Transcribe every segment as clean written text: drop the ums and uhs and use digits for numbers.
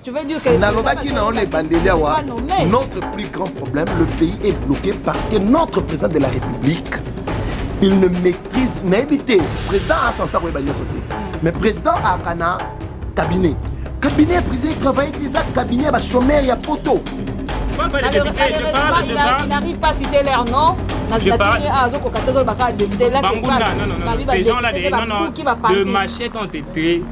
tu veux dire que notre plus grand problème, le pays est bloqué parce que notre président de la République, il ne maîtrise, n'habité. Président a sans ça, mais président a un cabinet. Cabinet, président, il travaille déjà, cabinet, va chômeur, il y a poteau. Il n'arrive pas à citer leur nom. Ces gens-là, de machettes ont été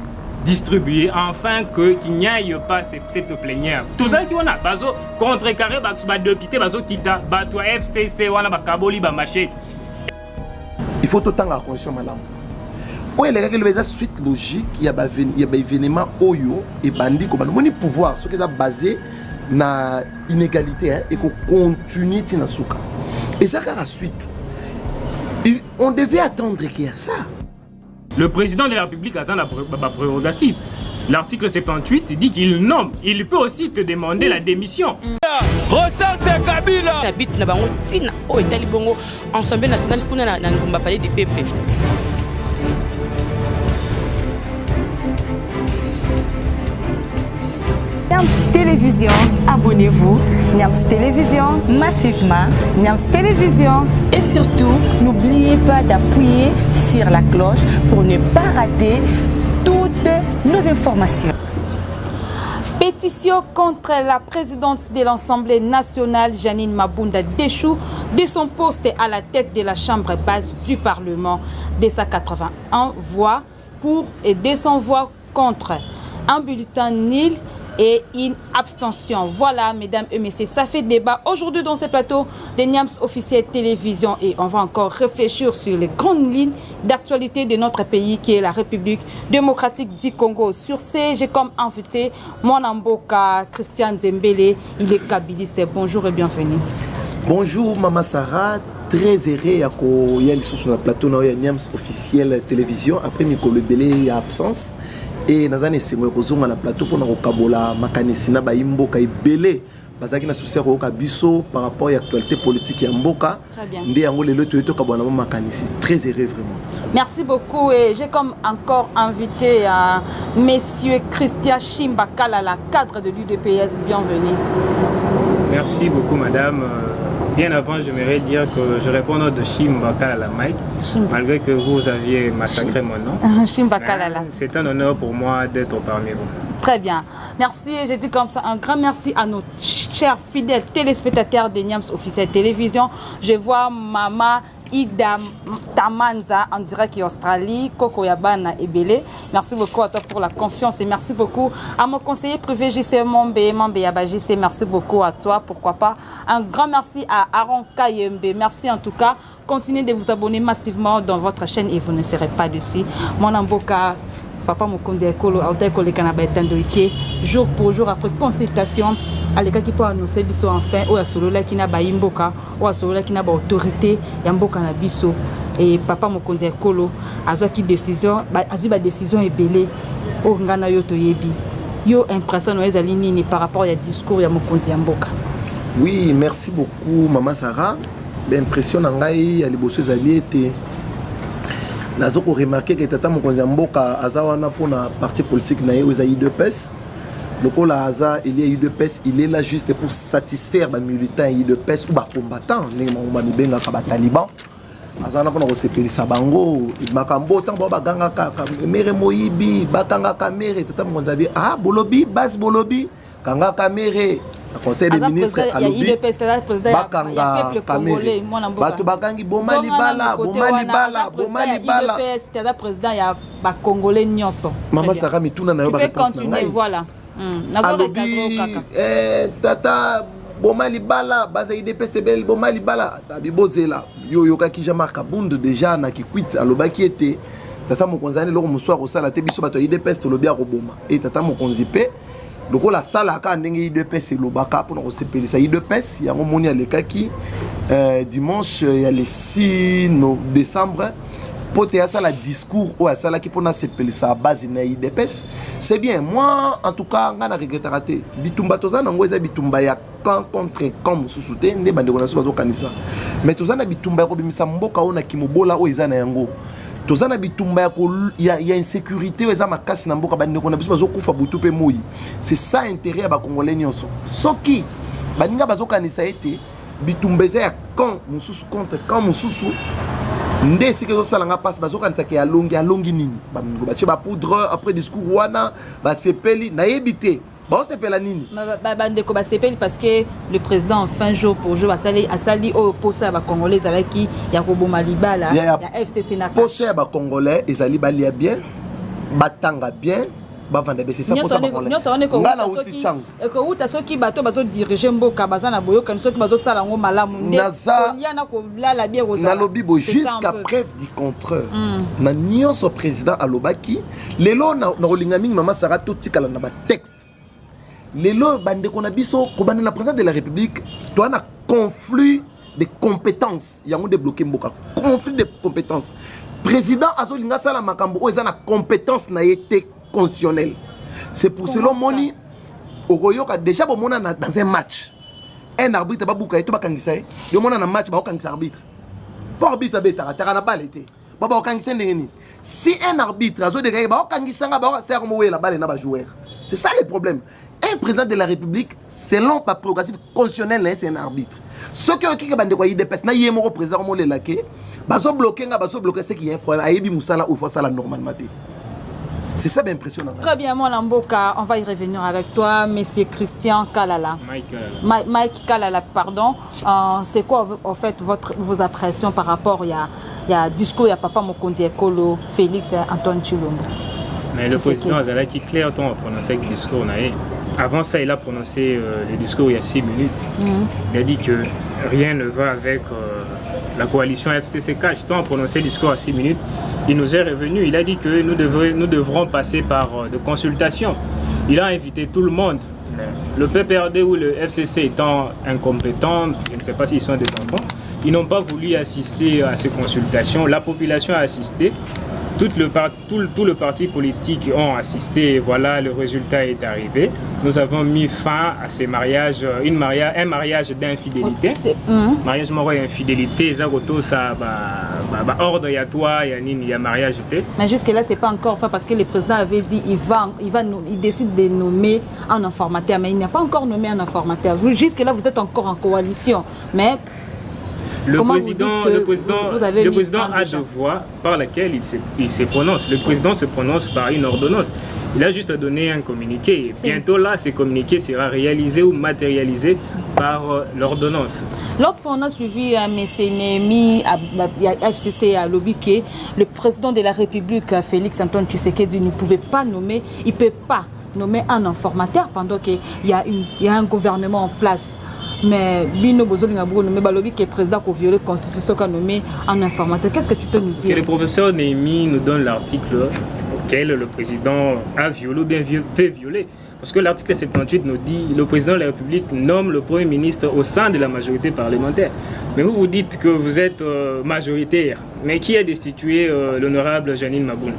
distribués afin qu'il n'y ait pas cette plénière. Tout ça qui on a, bazo contrecarré, député, bazo kita, bato FCC, wana bakaboli ba machette. Il faut autant la condition madame. Oui, les règles de suite logique, il y a des événements oyo et bandit comme on pouvoir, ce qui est basé na inégalité et qu'on continue dans souka. Et ça la suite. On devait attendre qu'il y a ça. Le président de la République a la prérogative. L'article 78 dit qu'il nomme. Il peut aussi te demander la démission. J'habite na bango tina o etali bongo ensemble national pour na ngomba parler du peuple. Niams Télévision, abonnez-vous. Niams Télévision, massivement. Niams Télévision. Et surtout, n'oubliez pas d'appuyer sur la cloche pour ne pas rater toutes nos informations. Pétition contre la présidente de l'Assemblée nationale, Janine Mabunda, déchoue de son poste à la tête de la Chambre basse du Parlement. 281 voix pour et 200 voix contre. Un bulletin nul et une abstention. Voilà, mesdames et messieurs, ça fait débat aujourd'hui dans ce plateau de Niams officiel télévision et on va encore réfléchir sur les grandes lignes d'actualité de notre pays qui est la République démocratique du Congo. Sur ce, j'ai comme invité mon amboka Christian Zembele, il est kabiliste. Bonjour et bienvenue. Bonjour Mama Sarah, très heureux qu'il y a sur le plateau de Niams officiel télévision. Après Mikolo Belé a absence. Et nous avons essayé de faire un plateau pour nous faire makanisina ba imboka ibele bazaki na souci ko kabiso par rapport à l'actualité politique ya mboka ndé yango lelo to to kabona makanisi très heureux vraiment. Merci beaucoup et j'ai comme encore invité monsieur Christian Chimbakala, la cadre de l'UDPS. Bienvenue. Merci beaucoup madame. Bien avant, j'aimerais dire que je réponds au nom de Chimbakala Mike, malgré que vous aviez massacré mon nom. Chimbakala. C'est un honneur pour moi d'être parmi vous. Très bien. Merci. Je dis comme ça un grand merci à nos chers fidèles téléspectateurs de Niams officiel télévision. Je vois Maman Ida Tamanza en direct Australie, Koko Yabana et Belé. Merci beaucoup à toi pour la confiance et merci beaucoup à mon conseiller privé JC Mombe Yaba JC. Merci beaucoup à toi. Pourquoi pas un grand merci à Aaron Kayembe. Merci en tout cas. Continuez de vous abonner massivement dans votre chaîne et vous ne serez pas dessus. Mon amboka Papa Mokonzi Ekolo, Aotaïkole Kanaba Tandoike, jour pour jour après consultation. Aleka qui peut annoncer biso enfin ou solo la kina ba imboka ou solo la kina ba autorité ya mboka na biso et papa Mokonzi Ekolo azwa ki décision azwi ba décision ebele o ngana yo to yebi yo impression ezali nini par rapport à discours ya Mokonzi ya mboka. Oui, merci beaucoup Maman Sarah. L'impression ngai ya liboso ezali été nazo ko remarquer que tata Mokonzi ya mboka azawana pour na parti politique na yo ezali UDPS. Le Pôle Aza, il y a UDPS, il est là juste pour satisfaire les militants UDPS ou les combattants, les talibans. Azana pour nous recevoir Sabango, Makambo, tant que Baganga Kaka, Mere Moïbi, Batanga Kamere, Tata Monzabi, ah, Bolobi, Bas Bolobi, Kanga Kamere, le Conseil des ministres à l'Obi, Bakanga Kamere, Batu Bakangi, Bomali Bala, Bomali Bala, Bomali Bala. C'est le président, il y a des Congolais Nyonso. Maman Sarah, mais tout n'a pas de réponse. Tu peux continuer, voilà. Alobi, tata bomali bala baza IDPS bel bomali bala tabi bozela yo yoka ki jama kabundu déjà na ki quit alobaki ete tata Mokonzi ani loko muswa ko sala te biso bato IDPS to lobi akoboma et tata Mokonzi pe loko la sala ka ndenge IDPS lobaka pour ko sepelisa IDPS yango moni alekaki dimanche ya le 6 décembre. Pour ça, le discours ou ça là qui pour sa base na IDPS, c'est bien. Moi, en tout cas, on a regretté raté. Bitumba toza na ngoza bitumba ya contre comme sous-souté ndé bande ko na so kanisa. Mais toza na bitumba ko bimisa mboka ona kimobola o ezana yango. tozana bitumba ya insécurité eza makasi na mboka bandeko na biso bazokufa butu pe moi. C'est ça intérêt ya ba congolais nyonso. Soki baninga bazokanisa ete bitumba eza ya camp mususu contre camp mususu nde sike zosalanga passe bazokanisa ke alongi nini bache ba poudre après discours wana basepeli nayebite basepela nini bandeko basepeli parce que le président en fin jour pour jour asali au posa ba congolais ezalaki ya koboma libala ya FCC na posa ba congolais ezali balia bien batanga bien bavanda bese ça posa ba congolais ngana uti changu eko uta soki bato bazo diriger mboka bazana boyoka soki bazo sala ngo malamu nde liana ko lala bien na lobby bo jusqu'à preuve du contraire na nyonso président alobaki lelo na rolinga mingi mama Sarah to tikala na ba texte lelo bandeko na biso ko bana na président de la République toi na conflit de compétences yango débloquer mboka conflit de compétences président azolinga sala makambo o eza na compétence na yete constitutionnel. C'est pour cela moni okoyoka déjà bomona dans un match un arbitre babuka eto bakangisa yo mona na match ba okangisa arbitre pour arbitre beta tara na balle été baba okangisa ndengeni si un arbitre azo de ba okangisa nga ba ser mo la balle na ba joueur. C'est ça le problème. Un président de la République selon la prérogative constitutionnelle c'est un arbitre. Ce qui est bandeko IDPS na yemo président mo le laké bazo bloquer ce qui est un problème ayebi musala ou faut ça la normalement. C'est ça impressionnant. Très bien, mon Lamboka, on va y revenir avec toi, monsieur Christian Kalala. Mike Kalala, pardon. C'est quoi en fait vos impressions par rapport il y a discours, il y a Papa Mokondi Ekolo, Félix et Antoine Tshilombo. Mais le président Azalaki clair temps a prononcé le discours. Avant ça, il a prononcé le discours il y a 6 minutes. Il a dit que rien ne va avec la coalition FCC-CACH. Tant a prononcé le discours à 6 minutes. Il nous est revenu, il a dit que nous devrons passer par des consultations. Il a invité tout le monde. Le PPRD ou le FCC étant incompétents, je ne sais pas s'ils sont des enfants, ils n'ont pas voulu assister à ces consultations. La population a assisté. Tout le parti politique ont assisté et voilà, le résultat est arrivé. Nous avons mis fin à ces mariages, un mariage d'infidélité. Mariage moro et infidélité, ça ordre y a toi, il y a mariage. Mais jusque là c'est pas encore fin parce que le président avait dit il décide de nommer un informateur, mais il n'a pas encore nommé un informateur. Jusque là vous êtes encore en coalition, mais le président a deux voix par laquelle il se prononce. Le président se prononce par une ordonnance. Il a juste donné un communiqué. Bientôt là, ce communiqué sera réalisé ou matérialisé par l'ordonnance. L'autre fois, on a suivi M. Némi, FCC à Lobike, le président de la République, Félix Antoine Tshisekedi, ne pouvait pas nommer, il ne peut pas nommer un informateur pendant qu'il y a un gouvernement en place. Mais Bino Bozolinga nommé Balobi qui est président pour violer la Constitution qui a nommé un informateur. Qu'est-ce que tu peux nous dire? Le professeur Némi nous donne l'article auquel le président a violé ou bien fait violer. Parce que l'article 78 nous dit le président de la République nomme le Premier ministre au sein de la majorité parlementaire. Mais vous dites que vous êtes majoritaire. Mais qui a destitué l'honorable Janine Maboun?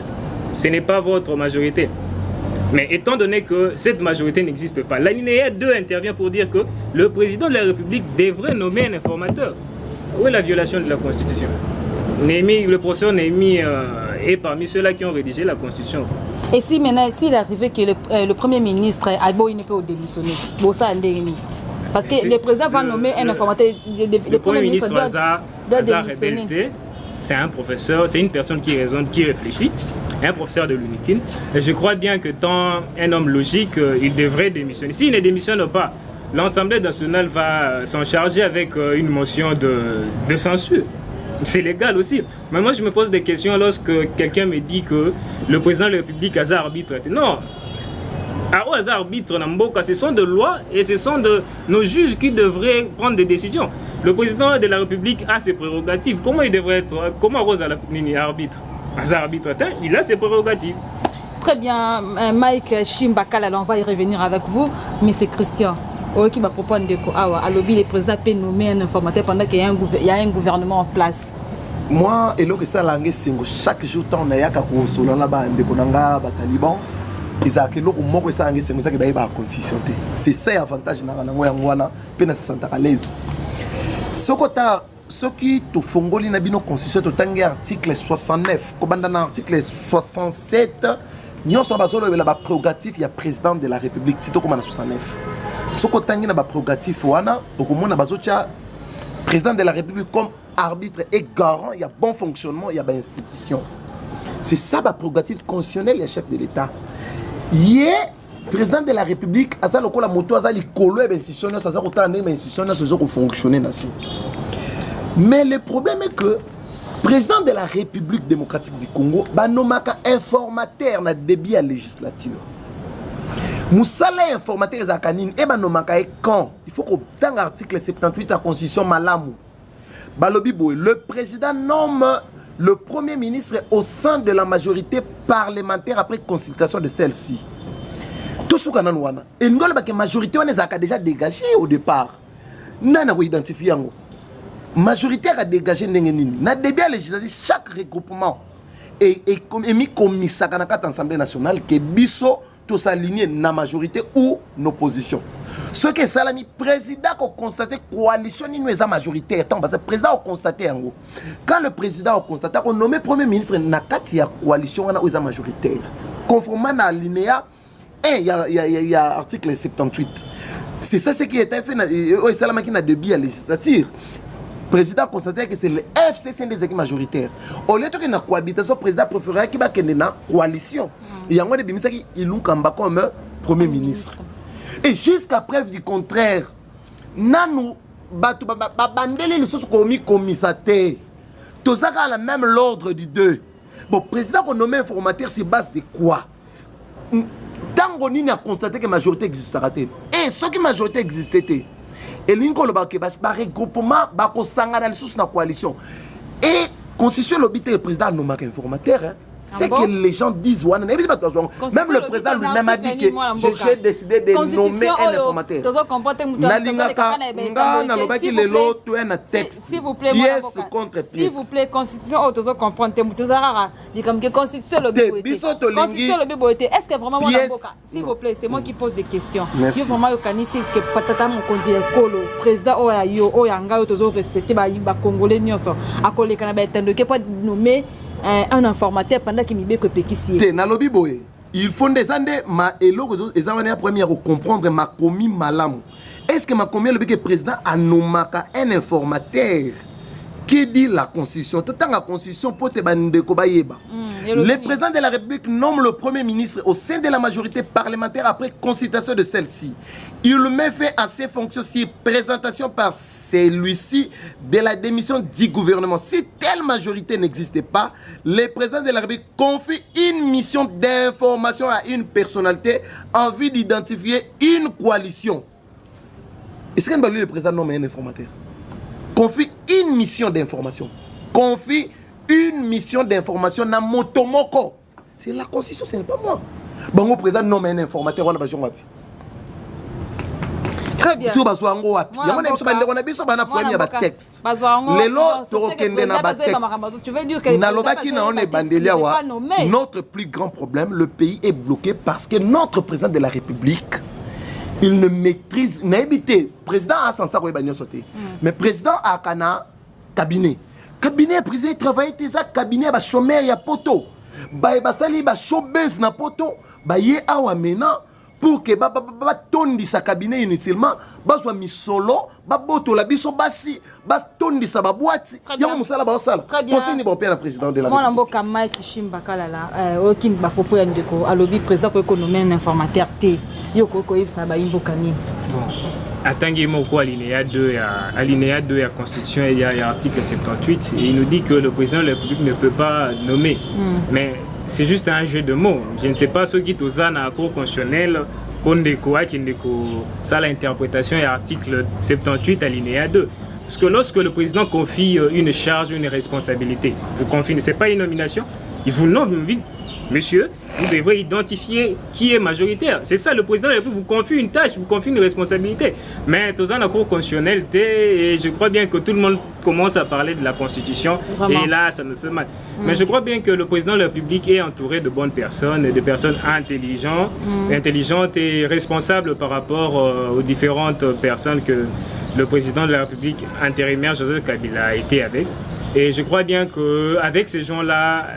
Ce n'est pas votre majorité. Mais étant donné que cette majorité n'existe pas, l'alinéa 2 intervient pour dire que le président de la République devrait nommer un informateur. Où est la violation de la Constitution? Le professeur Némi est parmi ceux-là qui ont rédigé la Constitution. Et si maintenant, s'il arrivait que le Premier ministre Aibo ne peut démissionner, parce que le président va nommer un informateur, le Premier ministre doit démissionner. C'est un professeur, c'est une personne qui raisonne, qui réfléchit, un professeur de l'UNIKIN. Et je crois bien que tant un homme logique, il devrait démissionner. S'il ne démissionne pas, l'Assemblée nationale va s'en charger avec une motion de censure. C'est légal aussi. Mais moi, je me pose des questions lorsque quelqu'un me dit que le président de la République a arbitre. Non. À hasard arbitre, ce sont des lois et ce sont de nos juges qui devraient prendre des décisions. Le président de la République a ses prérogatives. Comment il devrait être? Comment Rose arbitre? Arbitre, il a ses prérogatives. Très bien, Mike Chimbakala, on va y revenir avec vous. Mais c'est Christian. Qui va proposer à lobby le président peut nommer un informateur pendant qu'il y a un gouvernement en place. Moi, et là que ça langue singo chaque jour tant on a yaka ko solo la ba ndeko nanga ba taliban. Izaki loko moko ça langue singo ça que ba constitution té. C'est ça l'avantage na ngwana pe na se sentir à l'aise. Sokota ce qui te fongoli na bino constitution to tangi article 69 kobanda na article 67 nyon so bazolo la prérogative il y a président de la République tito comme na 69 ce ko tangi na ba prérogative wana okomona bazocha président de la République comme arbitre et garant il y a bon fonctionnement il y a ba institution c'est ça ba prérogative constitutionnelle et chef de l'État président de la République aza lokola moto aza likolo et institution ça za kotana ndenge institution ça zo fonctionner nasi. Mais le problème est que président de la République démocratique du Congo banomaka informateur na débit à législature. Musala informateur zakanine et banomaka et quand il faut que dans l'article 78 de la constitution malamu balobi boy le président nomme le premier ministre au sein de la majorité parlementaire après consultation de celle-ci. Tout ce qu'on a wana et nous la majorité on est déjà dégagé au départ nana ko identifier yango majorité a dégagé ndenge nini na début législatif chaque regroupement et mis comme misaka na kata assemblée nationale que biso to s'aligner na majorité ou l'opposition ce que salami président ko constater coalition ni nous est majoritaire tant parce que président a constaté yango quand le président a constaté qu'on nommé premier ministre na kati ya coalition wana est majoritaire conformément à l'alinéa il y a article 78. C'est ça ce qui était fait au Salama qui n'a de biais législatif. Le président a constaté que c'est le FCC des équipes majoritaires. Au lieu de la cohabitation, le président préférait qu'il y ait une coalition. Il y a un des qui l'ont comme premier ministre. Et jusqu'à preuve du contraire, nous bandeli les choses commis commissaire. Tout ça a le même l'ordre du deux. Bon, le président qu'on nomme informateur sur base de quoi? Tant qu'on a constaté que la majorité existait. Et ce qui la majorité existait, et l'incolo ba regroupement ba ko sangana sous la coalition. Et constitution l'obité le président nomme un informateur. C'est que les gens disent même le président lui-même a dit que j'ai décidé de nommer un informateur. S'il vous plaît, s'il vous plaît, constitution est-ce que vraiment s'il vous plaît, c'est moi qui pose des questions. Merci. Vraiment que patata mon kolo président oyo oyanga tozo respecter ba congolais nyonso akole kana ba etendo que pas nommer un informateur pendant qu'il m'y que pékissi. Il faut des années ma elo les années première comprendre ma commis malam. Est-ce que ma commis le président a nommé un informateur qui dit la constitution tout temps la constitution pour te bande ko bayeba. Le président de la République nomme le premier ministre au sein de la majorité parlementaire après consultation de celle-ci. Il met fin à ses fonctions sur présentation par celui-ci de la démission du gouvernement. Si telle majorité n'existait pas, le président de la République confie une mission d'information à une personnalité en vue d'identifier une coalition. Est-ce que le président nomme un informateur? Confie une mission d'information. Confie une mission d'information na motomoko. C'est la constitution, ce n'est pas moi. Bon, le président nomme un informateur. Très bien. Si vous avez un texte, notre plus grand problème, le pays est bloqué parce que notre président de la République, il ne maîtrise, n'a habité. Président a sans ça, mais président a un cabinet. Cabinet, président, il travaille tes cabinet, ba chômeur, il y a poto. Ba sali, ba chômeuse na poto. Ba yé awa maintenant. Pour que ba tondi sa cabinet inutilement, ba soit mis solo, ba boto la biso basi, ba tondi sa ba boîte. Y'a mon sala ba sala. Conseil ni bon père le président de la République. Moi l'amboka Mike Shimbakala là, aucun ba popo yandeko, alobi président ko économie un informateur té. Yoko ko yib sa ba imbokani. Attendez-moi quoi alinéa 2 à la Constitution, il y a l'article 78 et il nous dit que le président de la République ne peut pas nommer. Mais c'est juste un jeu de mots. Je ne sais pas ce qui est aux la Cour constitutionnelle, ça l'interprétation est l'article 78 alinéa 2. Parce que lorsque le président confie une charge, une responsabilité, vous confiez, ce n'est pas une nomination, il vous nomme monsieur, vous devrez identifier qui est majoritaire. C'est ça, le président de la République vous confie une tâche, vous confie une responsabilité. Mais tous en la Cour constitutionnelle, et je crois bien que tout le monde commence à parler de la Constitution. Vraiment. Et là, ça me fait mal. Mais je crois bien que le président de la République est entouré de bonnes personnes, de personnes intelligentes et responsables par rapport aux différentes personnes que le président de la République intérimaire, Joseph Kabila, a été avec. Et je crois bien qu'avec ces gens-là,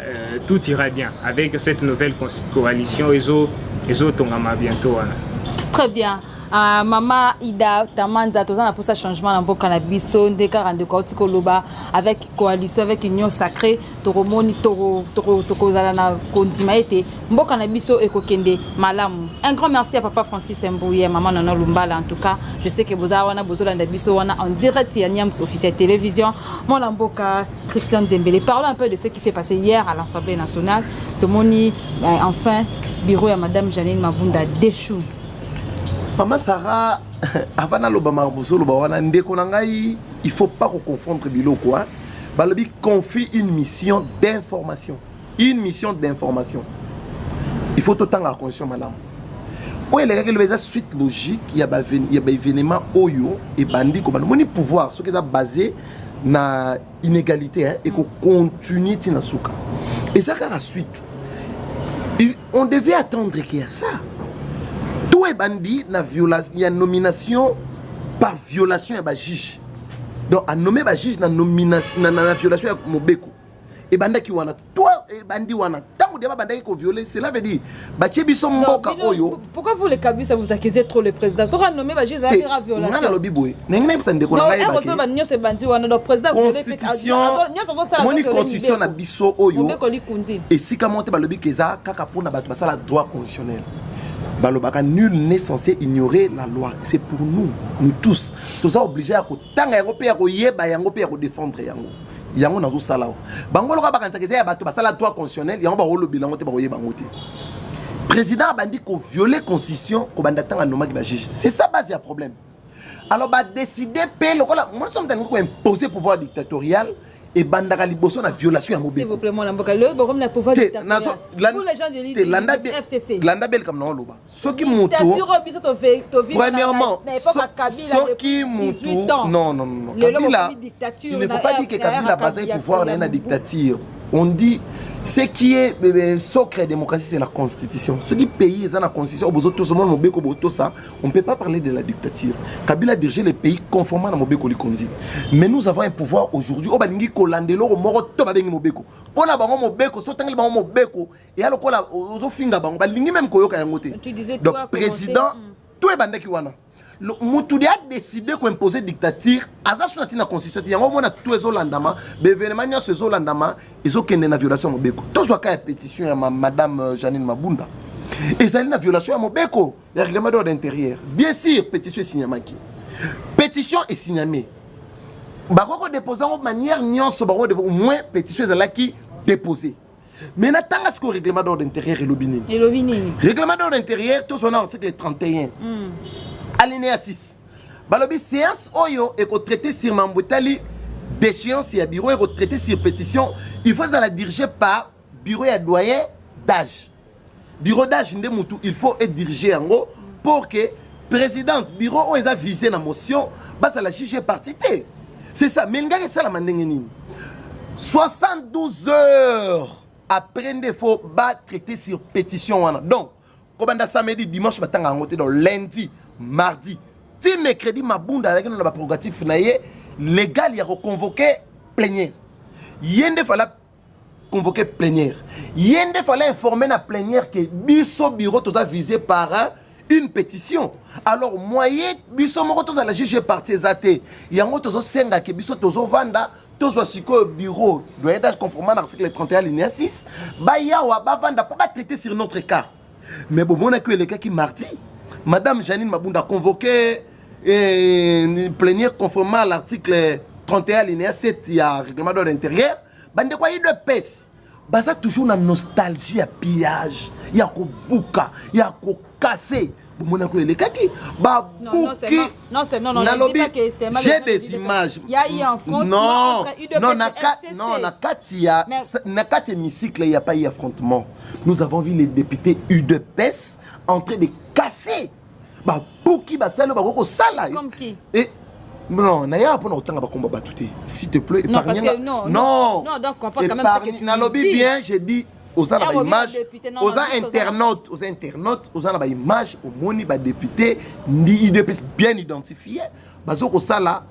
tout ira bien. Avec cette nouvelle coalition, ils ont bientôt. Très bien. Maman Ida Tamanza, tous pour ça changement dans le biso, des 42 Koloba, avec coalition, avec union sacrée, Toromoni, Tokozalana, Kondimaete, Mboka biso et Kokende, Malam. Un grand merci à Papa Francis Mbouye, Maman Nana Lumbala en tout cas. Je sais que vous avez besoin de biso, on a en direct à Niams officiel télévision. Mon Mboka, Christian Zembele. Parlons un peu de ce qui s'est passé hier à l'Assemblée nationale. Tomoni, enfin, bureau à Madame Janine Mabunda déchou. Maman Sarah, avant il ne faut pas confondre biloko. Balobi confie une mission d'information. Une mission d'information. Il faut autant la conscience, madame. Oui, les règles de suite logique, il y a des événements oyo et bandit comme mon pouvoir, ce qui est basé na inégalité et qu'on continue na souka. Et ça la suite. On devait attendre qu'il y a ça. Tout est bandit, il y a nomination par violation et juge. Donc, à nommer le juge, nomination, la violation de Mobeko. Et banda qui wana, toi, et bandi wana, tant que banda qui violé, cela veut dire, pourquoi vous les Kabila vous accusez trop le président? Si on nomme le juge, ça va violation. Non, constitution na biso oyo. Et si comme on te balobi keza, kaka pour na batu basala droit constitutionnel. Balobaka, nul n'est censé ignorer la loi. C'est pour nous tous. Tous ça obligés à tanga yango pe ya ko yeba yango pe ya ko défendre yango. Yango na zo sala. Bango loka bakanisa keza ya batu basala droit constitutionnel, yango ba rolo bilango te ba yeba ngote. Président bandi ko violer constitution ko banda tanga noma ki ba juge. C'est ça base ya problème. Alors ba décider pe lokola moi sommes dans ko imposer pouvoir dictatorial. Et bandaka liboso na violation ya mobile. S'il vous plaît, mon Lamboka, le borom na pouvoir dictatorial. Pour les gens de l'île FCC. Landa bel comme non loba. Soki muto. Premièrement, soki muto. Non. Kabila. Il ne faut pas dire que Kabila basé pouvoir dans la dictature. On dit ce qui est sacré démocratie, c'est la constitution. Ce qui pays est dans la constitution, on ne peut pas parler de la dictature. Kabila dirige les pays conformément à Mobeko Likondi. Mais nous avons un pouvoir aujourd'hui. On va dire Mobeko. On a Mobeko, Mobeko, et alors qu'on a même donc président, tout est bandé qui wana. Le Moutoudi a décidé d'imposer dictature. Aza sur la constitution. Il y a un moment où tout est landama. L'événement est landama. Ils ont une violation à Mobeko. Tout ce qui est pétition à Madame Janine Mabunda. Et ça a une violation à Mobeko. Le règlement d'ordre intérieur. Bien sûr, pétition est signamée. Pétition est signamée. Bako déposer en manière nuance. Au moins pétition est là qui déposée. Mais n'attends à ce que le règlement d'ordre intérieur est l'obini. Règlement d'ordre intérieur, tout son article 31. Alinéa 6. Balobi séance oyo et traité sur Mamboutali d'échéance et bureau et traité sur pétition, il faut la diriger par bureau et doyen d'âge. Bureau d'âge il faut être dirigé en haut pour que président bureau où a visé la motion, bah ça la juger partité. C'est ça, mais ngaka ça la mandengeni. 72 heures après il faut traiter sur pétition wana. Donc, comme samedi dimanche batanga ngoté dans lundi mardi, si mercredi Mabunda avec la prérogative légal il a convoqué plénière. Yende fallait convoquer plénière. Yende fallait informer la plénière que biso bureau tout a visé par une pétition. Alors moyen biso moko tout a la juger parti zaté. Yango tozo senga que biso tozo vanda tozo siko bureau doit être conformément à l'article 31 alinéa 6. Ba yawa ba vanda pas traiter sur notre cas. Mais bon on a que les cas qui mardi Madame Janine Mabunda a convoqué une plénière conformément à l'article 31 alinéa 7 il y a un règlement d'ordre intérieur. Bande quoi il de pèse. Basa toujours la nostalgie à pillage. Il y a ko bouka, il y a ko casser. bomona ko le kaki ba buki non j'ai des images. Il y a eu un affrontement non entre UDPS non et FCC. na kati hémicycle il y a pas eu affrontement. Nous avons vu les députés UDPS en train de casser ba buki ba salo ba ko sala comme qui et non, naya pour autant ba combat batuté. S'il te plaît, non parce que non donc on peut quand même ce que tu na lobby bien, j'ai dit aux images, aux internautes, aux images, aux moni ba député ni bien identifié. Bazo ko sala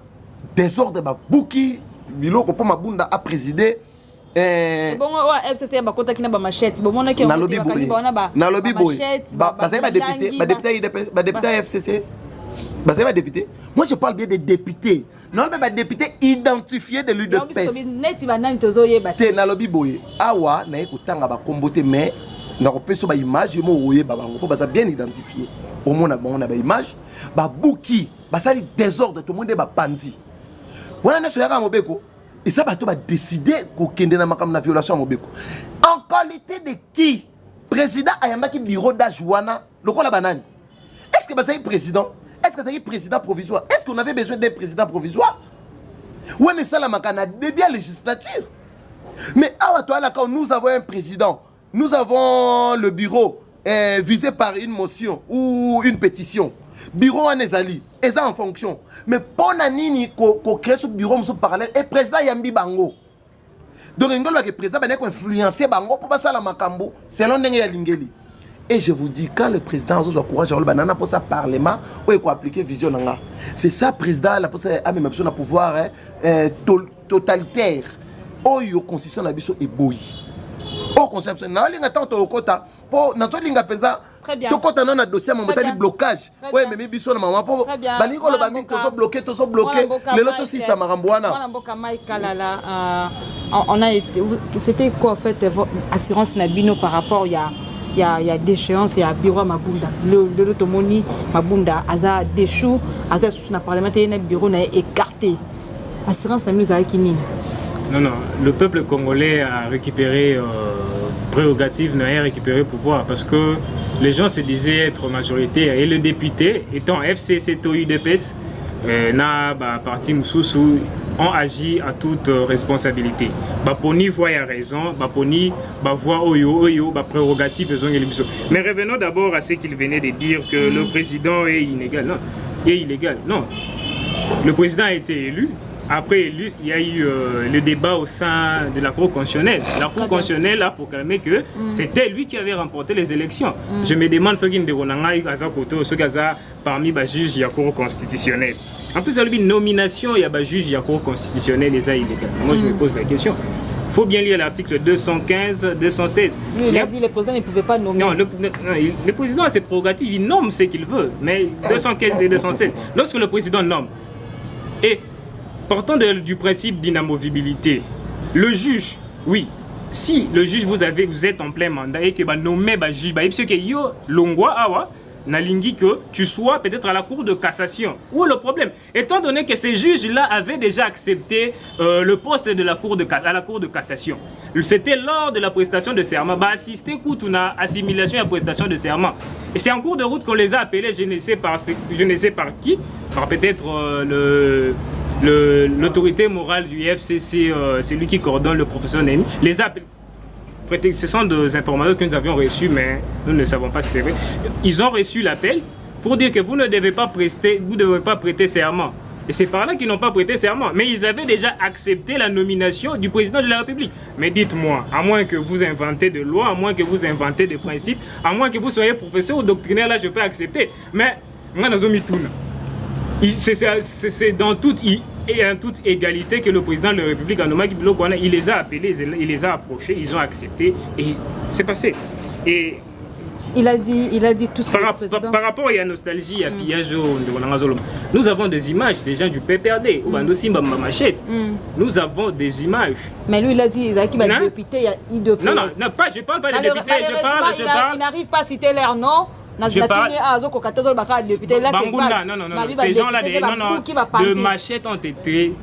désordre ba buki biloko pour mabunda a présider bon ouais FCC ba kota kina ba machette bon mona ke na lobby boy ba député FCC bah c'est pas député. Moi je parle bien des députés. Non pas députés identifiés de l'UDPS. C'est na lobby boy. Awa na ekutanga ba kombote mais na kopeso ba image mo oye ba bango ba bien identifié. Au moins on a ba image ba buki ba sali désordre tout le monde ba pandi. Wana na soyaka mobeko. Et ça ba to ba décider ko kende na makam na violation mobeko. En qualité de qui? Président ayamba ki bureau d'Ajuana lokola banani. Est-ce que ba c'est président? Est-ce que c'est un président provisoire? Est-ce qu'on avait besoin d'un président provisoire? Ou est-ce que c'est la début législature? Mais quand nous avons un président, nous avons le bureau visé par une motion ou une pétition. Bureau en ezali, et ça en fonction. Mais pour nani qu'on crée ce bureau parallèle et président Yambi Bango. Donc le président va influencer Bango pour passer à la Makambo selon Nengi Lingeli. Et je vous dis, quand le président a le courage, il a pour ça parlement, il faut appliquer vision. C'est ça, le président, il a pour ça un pouvoir totalitaire. Oh, il y a constitution de la boy. Oh, conception. Non, il y a tant de quota. Pour notre ligne à pensa. Très bien. Tout quota non a dossier, mon métal blocage. Oui, mais biso na maman pour. Balingo le bami, tous bloqués, tous bloqués. Les lotos si ça marambouana. On a été. C'était quoi en fait assurance Nabino par rapport il y a déchéance, il y a bureau Mabunda. Le l'automoni Mabunda, Aza déchou, Aza sous la parlementaire, il y a bureau écarté. Assurance Nabino Zaïkini. Non, le peuple congolais a récupéré prérogative, n'a récupéré pouvoir parce que les gens se disaient être majoritaires et le député étant FCC UDPS, na parti Moussoussou ont agi à toute responsabilité. Baponi voit raison, Baponi voit oyo, prérogative besoin de l'émission. Mais revenons d'abord à ce qu'il venait de dire que le président est inégal. Non, il est illégal. Non, le président a été élu. Après élu, il y a eu le débat au sein de la Cour constitutionnelle. La Cour constitutionnelle a proclamé que c'était lui qui avait remporté les élections. Je me demande ce qui est parmi les juges de la Cour constitutionnelle. En plus, il y a une nomination, il y a des juges de la Cour constitutionnelle, les illégales. Moi, je me pose la question. Il faut bien lire l'article 215, 216. Lui, il a dit que le président ne pouvait pas nommer. Non, le président a ses prérogatives, il nomme ce qu'il veut. Mais 215 et 216, lorsque le président nomme, et partant du principe d'inamovibilité, le juge, oui, si le juge vous êtes en plein mandat et que vous nommez le juge, parce que yo longwa awa nalingi que tu sois peut-être à la cour de cassation. Où est le problème? Étant donné que ces juges-là avaient déjà accepté le poste de à la cour de cassation. C'était lors de la prestation de serment. Assister à assimilation et à prestation de serment. Et c'est en cours de route qu'on les a appelés, je ne sais par qui, par peut-être l'autorité morale du FCC, c'est lui qui coordonne le professeur Némi, les appels. Ce sont des informations que nous avions reçues, mais nous ne savons pas si c'est vrai. Ils ont reçu l'appel pour dire que vous ne devez pas prêter serment. Et c'est par là qu'ils n'ont pas prêté serment. Mais ils avaient déjà accepté la nomination du président de la République. Mais dites-moi, à moins que vous inventez de lois, à moins que vous inventez des principes, à moins que vous soyez professeur ou doctrinaire, là je peux accepter. Mais c'est dans toute égalité que le président de la République, il les a appelés, il les a approchés, ils ont accepté et c'est passé. Et il a dit tout ce par rapport à la nostalgie, à pillage, nous avons des images des gens du PPRD, nous avons des images. Mais lui, il a dit qu'il va député, il de non, je parle pas de députés, je parle. Il n'arrive pas à citer leur nom. Je parle... Ces gens-là, de machettes ont été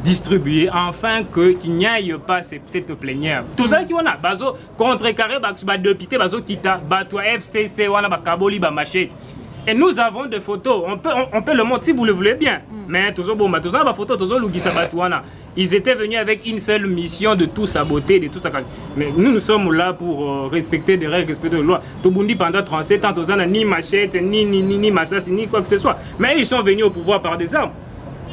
distribuées afin qu'il n'y ait pas cette plénière. Tout ça qui on a, contre carré, député, kita, toi FCC, on a kaboli, machette. Et nous avons des photos. On peut le montrer si vous le voulez bien. Mais toujours bon, tout ça, ma photo, toujours Lugisa Batouana. Ils étaient venus avec une seule mission de tout saboter, de tout ça. Mais nous sommes là pour respecter des règles, respecter les lois. Tobundi pendant 37 ans, Tozana ni machette, ni massas, ni quoi que ce soit. Mais ils sont venus au pouvoir par des armes.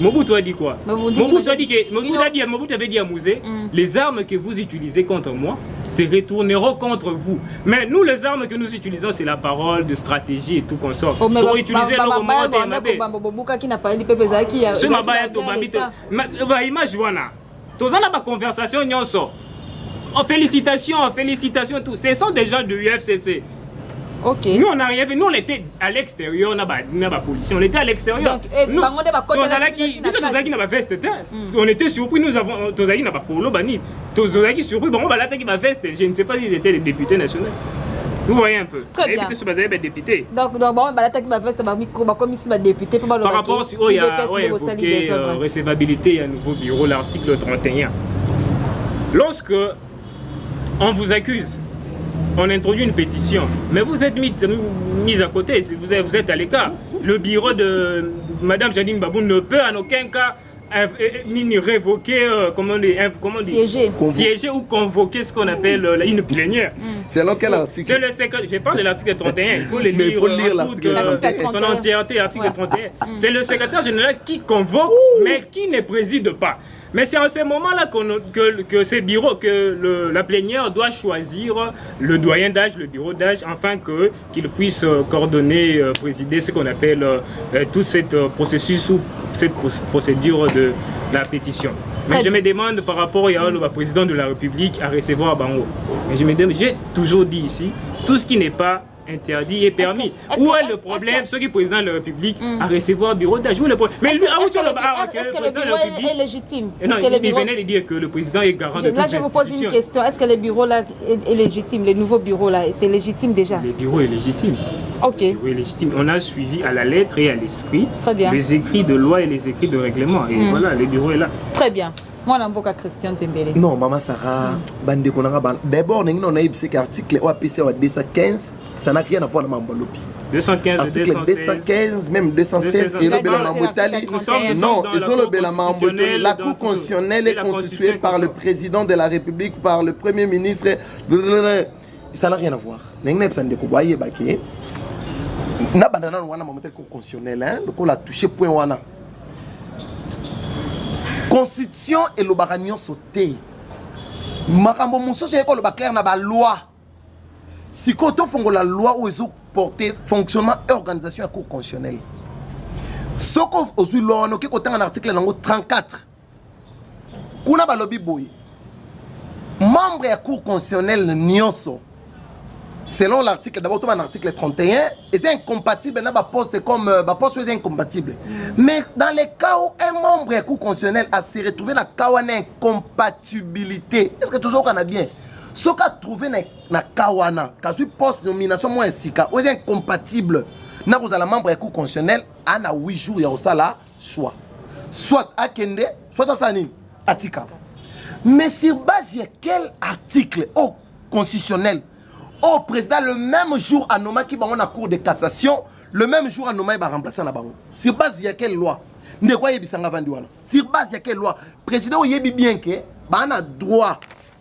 Mobutu a dit quoi? Mobutu avait dit à Mouzé, les armes que vous utilisez contre moi se retourneront contre vous. Mais nous, les armes que nous utilisons, c'est la parole de stratégie et tout qu'on sort. Pour utiliser le moment conversation, félicitations, tout. Ce sont des gens de l'UFCC. Okay. Nous, on n'a rien fait. Nous, on était à l'extérieur, on a policier. On était à l'extérieur. On était surpris. Nous avons. Je ne sais pas s'ils étaient les députés nationaux. Vous voyez un peu. Très bien. Députés. Donc, par rapport à la recevabilité, un nouveau bureau, l'article 31. Lorsque on vous accuse, on introduit une pétition, mais vous êtes mis à côté, vous êtes à l'écart. Le bureau de Madame Janine Babou ne peut en aucun cas ni révoquer, siéger ou convoquer ce qu'on appelle une plénière. C'est dans quel article? Je parle de l'article 31, il faut le lire, son entièreté, l'article 31. C'est le secrétaire général qui convoque, mais qui ne préside pas. Mais c'est en ce moment-là que ces bureaux, que la plénière doit choisir le doyen d'âge, le bureau d'âge, afin qu'il puisse coordonner, présider ce qu'on appelle tout ce processus ou cette procédure de la pétition. Mais je me demande par rapport au président de la République à recevoir Bango. Mais je me demande, j'ai toujours dit ici, tout ce qui n'est pas interdit et permis. Où est le problème, ceux qui président de la République à recevoir bureau d'âge? Où le problème? Mais est-ce que le bureau est légitime? Non, il venait de dire que le président est garant de toutes les institutions. Là, je vous pose une question. Est-ce que le bureau là est légitime? Le nouveau bureau là, c'est légitime déjà? Le bureau est légitime. Ok. Le bureau est légitime. On a suivi à la lettre et à l'esprit les écrits de loi et les écrits de règlement. Et voilà, le bureau est là. Très bien. Moi, je suis Christian Zembele. Non, Maman Sarah, d'abord, on a eu cet article OAPC 215, ça n'a rien à voir avec Mambolopi. 215, article 215, même 216, et le Bélamambotali. Non, la Cour constitutionnelle est constituée par le président de la République, par le Premier ministre. Ça n'a rien à voir. On a Cour constitutionnelle, on a touché point. Constitution et le baragnon sauté. Makambo monso c'est quoi le clair na ba loi. Si koto fongo la loi où ils ont porté fonctionnement et organisation à cour constitutionnelle. Soko ozu loi no ki kotanga na article nango 34. Kuna ba lobby boy. Membre à cour constitutionnelle nyonso. Selon l'article, d'abord, tu as un article 31, et c'est incompatible, c'est comme c'est incompatible. Mais dans les cas où un membre de la Cour constitutionnelle a se retrouvé dans le cas où il y a une incompatibilité, est-ce que toujours on a bien? Ce qu'on a trouvé dans le cas où il y a une post-nomination, où c'est incompatible, nous avons membre de la Cour constitutionnelle, il y a 8 jours, il y a ça choix. Soit à Kende, soit à Sanine, à Tika. Mais sur base de quel article constitutionnel? Au président, le même jour, à Noma qui va en cour de cassation, le même jour, à Noma, il va remplacer la banque. Sur base de quelle loi? Sur base de quelle loi? Président, il y a bien que, il a droit,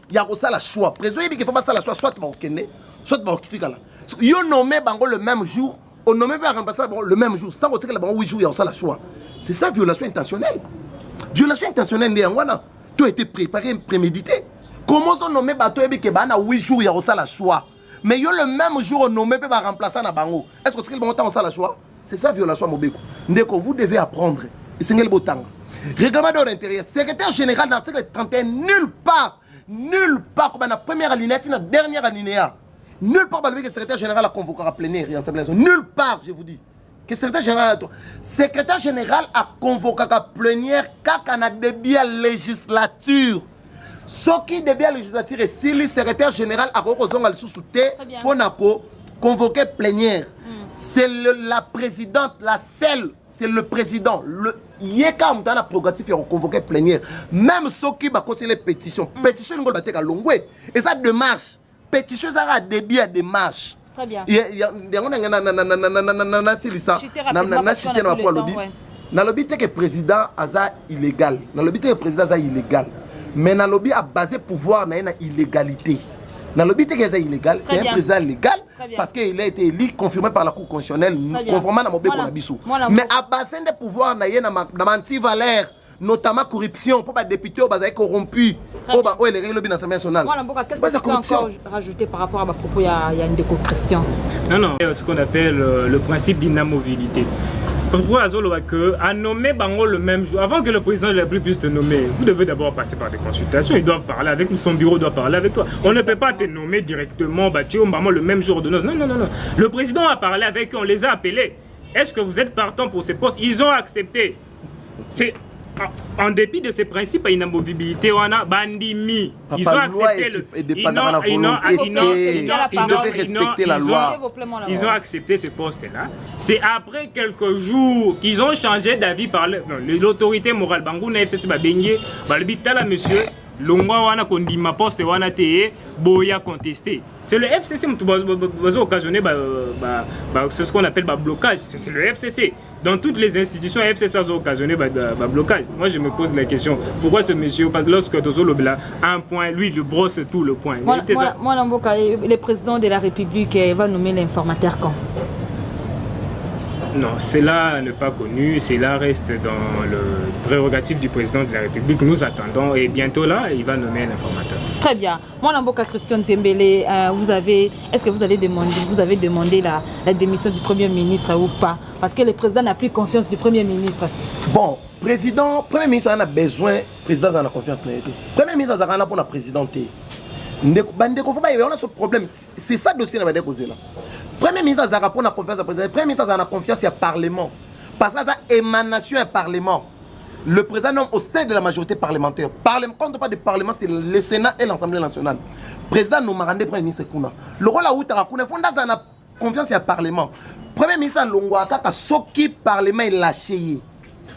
il y a ça la choix. Président, il faut pas ça la choix, soit il soit il y a nommé le même jour, on nommé pas remplacer le même jour, sans que la banque 8 jours, il y a ça la choix. C'est ça, violation intentionnelle. Violation intentionnelle, tout a été préparé, prémédité. Comment on nommé bateau et que 8 jours, il y a ça la choix? Mais il y a le même jour, on nommé peut remplacer na bango. Est-ce que tu as ça la choix? C'est ça violation Mobeko. Ndeko, vous devez apprendre. Et c'est le botang. Règlement de l'intérieur. Secrétaire général de l'article 31, nulle part, comme la première alinéa, la dernière alinéa. Nulle part, le secrétaire général a convoqué à plénière et assemblée. Nulle part, je vous dis. Que secrétaire général a convoqué à plénière quand on a début à législature. Ce qui devient législature et si le secrétaire général a convoqué plénière, c'est la présidente, la seule, c'est le président. Il y a quand même la prérogative de convoquer plénière. Même ceux qui ont continué les pétitions, pétition, et ça démarche. Pétition, ça a début à démarche. Très bien. Nalobi te que président aza illégal. Nalobi te que président aza illégal. Mais nalobi a basé pouvoir na illégalité. Nalobi te que aza illégal, c'est un président légal parce qu'il a été élu confirmé par la Cour constitutionnelle conformément à Mobé Konabiso. Mais à basé de pouvoir na anti-valeur, notamment corruption, pour les députés corrompus, pour les règles de l'Assemblée nationale. Qu'est-ce que tu peux encore rajouter par rapport à ma propos? Il y a une déco Christian. Non, ce qu'on appelle le principe d'inamovibilité. Parfois, à nommer Bango le même jour, avant que le président de la République puisse te nommer, vous devez d'abord passer par des consultations. Ils doivent parler avec nous, son bureau doit parler avec toi. On ne peut pas te nommer directement, le même jour de noces. Non. Le président a parlé avec eux, on les a appelés. Est-ce que vous êtes partant pour ces postes? Ils ont accepté. C'est en dépit de ces principes à inamovibilité, on a bandimi. Ils ont accepté Ils ont accepté ces postes-là. C'est après quelques jours qu'ils ont changé d'avis par l'autorité morale. Bangouna FCC Babengé, Balbitala monsieur. Longwa wana kondima poste wana te boya contesté. C'est le FCC qui va occasionner ce qu'on appelle blocage. C'est le FCC. Dans toutes les institutions, le FCC a occasionné blocage. Moi je me pose la question, pourquoi ce monsieur, lorsque Tozolo a un point, lui il brosse tout le point. Moi, le président de la République va nommer l'informateur quand? Non, cela n'est pas connu, cela reste dans le prérogatif du président de la République. Nous attendons et bientôt là, il va nommer un informateur. Très bien. Moi, Namboka Christian Zembele, est-ce que vous avez demandé la démission du Premier ministre ou pas? Parce que le président n'a plus confiance du Premier ministre. Bon, Premier ministre en a besoin, le président en a confiance. Premier ministre en a pour la présidente. On a ce problème, c'est ça le dossier que nous là. Premier ministre a pour la confiance au président. Premier ministre a la confiance au Parlement. Parce que ça émanation du Parlement. Le président au sein de la majorité parlementaire. Quand on parle de Parlement, c'est le Sénat et l'Assemblée nationale. Le président nous m'a rendu Premier ministre. Le rôle à Outara, il faut la confiance au Parlement. Premier ministre a l'ongouaka ce qui Parlement est lâché.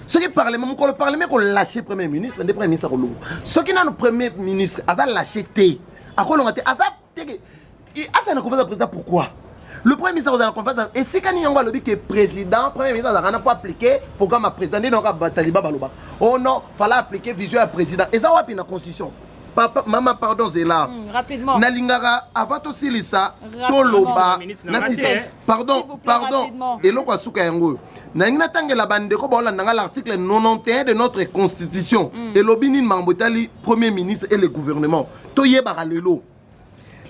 Ce qui Parlement, le Parlement a lâché Premier ministre, le Premier ministre a lâché. Ce qui n'a le Premier ministre a lâché. À quoi l'on a été? La confiance au président, pourquoi? Le Premier ministre a la confiance. Et si quand il y a le président, le Premier ministre n'a pas appliqué le programme à président, oh non, il fallait appliquer vision à président. Et ça, c'est la constitution. Maman, pardon, c'est là. Rapidement. Nalingara, avant aussi, Lisa, Toloba, pardon. Et l'on va souka yango. Nalingara tangela bandeko, l'article 91 de notre constitution. Et l'obinin Mambotali, Premier ministre et le gouvernement. Toye Baralelo.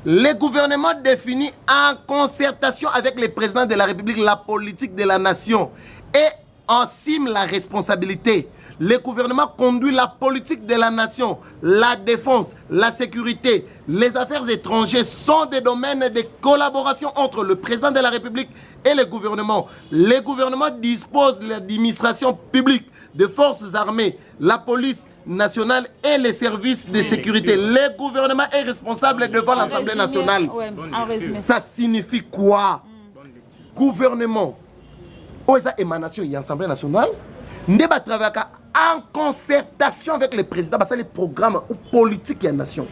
Le gouvernement définit en concertation avec le président de la République la politique de la nation et assume la responsabilité. Le gouvernement conduit la politique de la nation, la défense, la sécurité, les affaires étrangères sont des domaines de collaboration entre le président de la République et le gouvernement. Le gouvernement dispose de l'administration publique, des forces armées, la police nationale et les services de sécurité. Le gouvernement est responsable devant l'Assemblée nationale. Ça signifie quoi? Gouvernement, émanation et Assemblée nationale, ne va travailler en concertation avec le président, parce que les programmes politiques et la nation.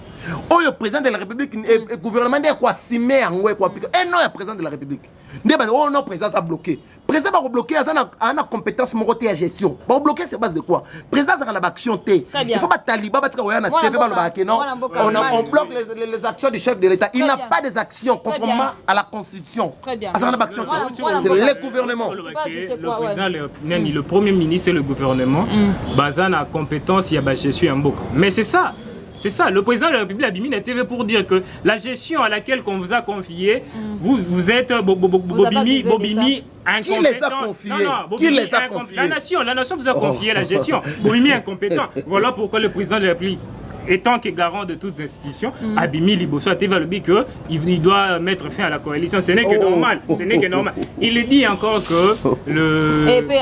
Le président de la République, le gouvernement est quoi? Simé en quoi? Et non, le président de la République. Oh non, le président a bloqué. Le président va bloquer, il a une compétence morale à gestion. Il va bloquer, c'est base de quoi? Le président a une action. Il faut pas taliban parce qu'on a une TV, on bloque les actions du chef de l'État. Il n'a pas des actions conformément à la Constitution. Très bien. C'est le gouvernement. Le Premier ministre et le gouvernement, basant la compétence, il y a gestion en boucle. Mais c'est ça. C'est ça, le président de la République a mis la TV pour dire que la gestion à laquelle qu'on vous a confié, vous êtes Bobimi incompétent. Qui les a confiés? Qui les a confiés? La nation vous a confié la gestion. Bobimi incompétent. Voilà pourquoi le président de la République, étant que garant de toutes les institutions, Abimi Liboso a TV qu'il doit mettre fin à la coalition. Ce n'est que normal. Ce n'est que normal. Il dit encore que le. Et puis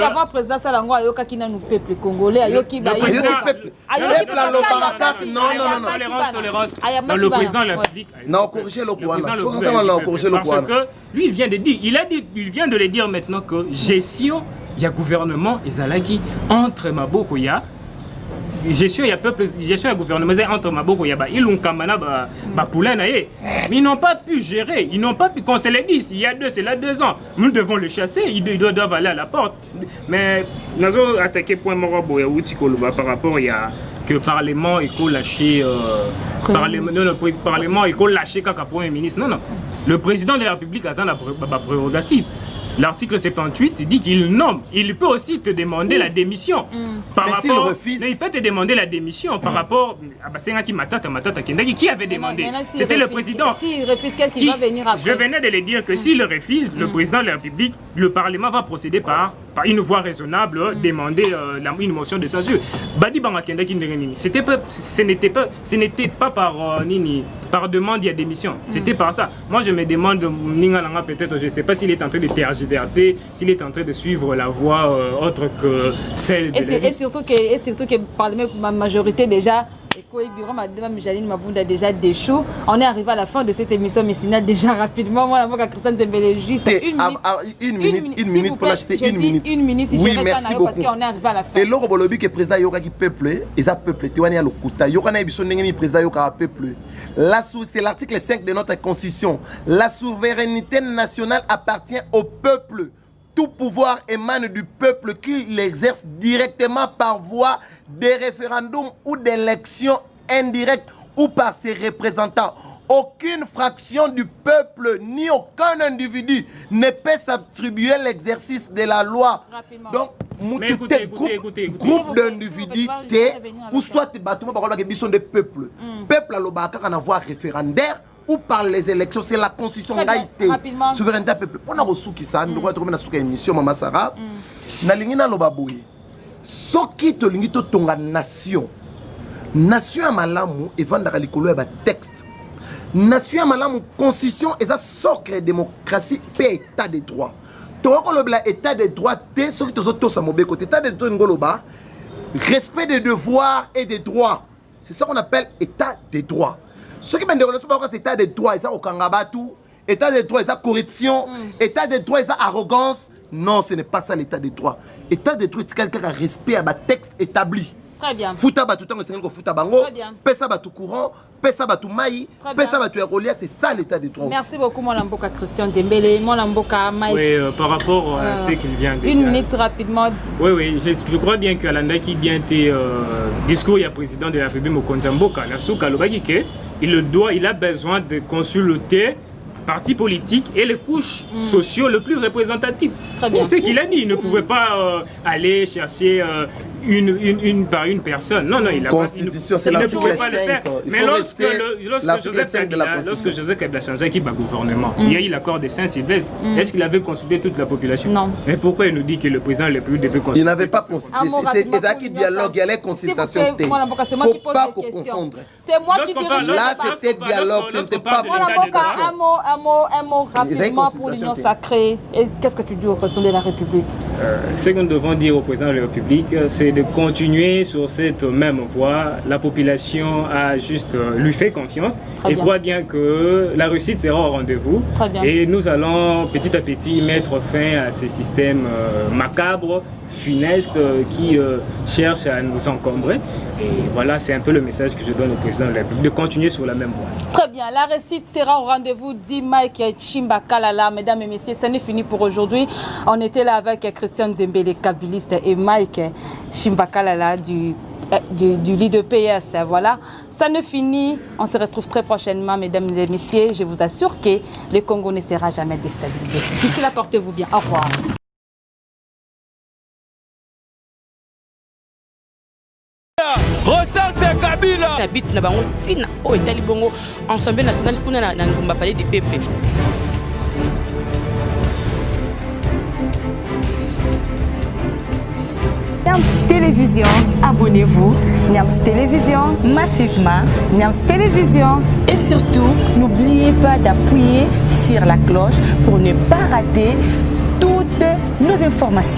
avant le président Salango a yoka kina nous peuple congolais, yoki ba tolérance. Le président de la République. Non, corriger le point. Parce que lui il vient de dire, il vient de le dire maintenant que gestion, il y a gouvernement et Zalaki entre Maboko, il y a gestion il y a peuple gestion gouvernement entre maboko il y a ilunkamana ba poulain mais ils n'ont pas pu gérer, ils n'ont pas pu, qu'on se les dise, il y a 2 ans, nous devons le chasser, ils doivent aller à la porte. Mais nous avons attaqué point morobo par rapport il y a que le Parlement est lâché le Parlement est lâché comme Premier ministre. Non. Le président de la République a la prérogative. L'article 78 dit qu'il nomme. Il peut aussi te demander la démission. Par mais rapport, s'il refuse... il peut te demander la démission par rapport à qui avait demandé. C'était le président. S'il refuse, qui va venir après? Je venais de le dire que s'il le refuse, le président de la République, le Parlement va procéder par une voie raisonnable, demander une motion de censure. Badi ce n'était pas par demande de démission. C'était par ça. Moi, je me demande, peut-être, je ne sais pas s'il est en train de tergiverser, s'il est en train de suivre la voie autre que celle de... Et surtout que par la majorité déjà, Madame Jaline Mabunda déjà déchou. On est arrivé à la fin de cette émission médicinale déjà rapidement. Moi, la Christiane Zembele, juste une minute pour l'acheter, une minute. Oui, merci beaucoup. Parce qu'on est arrivé à la fin. Et l'Europe, le but que le président Yoka qui peuple, ils ont peuplé. Tu vois, il y a le Kouta. Yoka n'a pas le président Yoka peuple. C'est l'article 5 de notre Constitution. La souveraineté nationale appartient au peuple. Tout pouvoir émane du peuple qui l'exerce directement par voie de référendum ou d'élection indirecte ou par ses représentants. Aucune fraction du peuple ni aucun individu ne peut s'attribuer l'exercice de la loi. Rapidement. Donc, écoutez. Groupe d'individus ou soit des bâtiments par exemple des peuples. Peuple à l'obaka en avoir référendaire ou par les élections, c'est la constitution d'Haïti. Souveraineté peuple. On a reçu qui ça, nous avons trouvé une émission, Maman Sarah. Nalingina lobaboui. Soki to lingito tonga nation. Nation à malamu et vandara likolo ba texte. Nation à malamu constitution et ça sacré démocratie paix état de droit. Toko lobla état de droit té soki to zoto sa mobe côté état de droit ngoloba. Respect des devoirs et des droits. C'est ça qu'on appelle état de droit. Ce qui m'a dit, c'est état de droit, c'est au Kangabatu, état de droit, c'est corruption, état de droit, c'est arrogance. Non, ce n'est pas ça l'état de droit. État de droit, c'est quelqu'un qui a respect à un texte établi. Très bien. Fouta batu tango c'est ngo fouta bango. Pesa batu courant, pesa batu mai, pesa batu erolia, c'est ça l'état de droit. Merci beaucoup mon Lamboka Christian Zembele, mon Lamboka Mike. Oui, par rapport à ce qu'il vient de dire. Une minute rapidement. Oui, je crois bien que Alanda qui vient de discours il y a président de la République Mokonza Mboka, la souka lobaki que il a besoin de consulter partis politiques et les couches sociaux le plus représentatives. C'est ce qu'il a dit. Il ne pouvait pas aller chercher une par une personne. Non, il a Constitution, c'est l'article 5. Mais lorsque Joseph Kabila changeait qui va gouvernement, il y a eu l'accord de Saint-Sylvestre. Est-ce qu'il avait consulté toute la population? Non. Mais pourquoi il nous dit que le président de la République devait consulter? Il n'avait pas consulté. C'est ça qui dialogue, il y a les consultations. Il ne faut pas confondre. C'est moi qui dirige. Là, c'était dialogue, ce n'était pas... Un mot rapidement pour l'Union sacrée. Qu'est-ce que tu dis au président de la République? Ce que nous devons dire au président de la République, c'est de continuer sur cette même voie. La population a juste lui fait confiance et croit bien que la réussite sera au rendez-vous. Et nous allons petit à petit mettre fin à ces systèmes macabres, funestes qui cherchent à nous encombrer. Et voilà, c'est un peu le message que je donne au président de la République, de continuer sur la même voie. Très bien, la réussite sera au rendez-vous, dit Mike Chimbakalala. Mesdames et messieurs, ça n'est fini pour aujourd'hui. On était là avec Christian Zembele, kabiliste, et Mike Chimbakalala du leader PS. Voilà, ça ne finit. On se retrouve très prochainement, mesdames et messieurs. Je vous assure que le Congo ne sera jamais déstabilisé. D'ici là, portez-vous bien. Au revoir. Habite na bango tina o etali bongo ensemble national kuna na ngomba palais du peuple. Niams Télévision, abonnez-vous. Niams Télévision, massivement. Niams Télévision. Et surtout, n'oubliez pas d'appuyer sur la cloche pour ne pas rater toutes nos informations.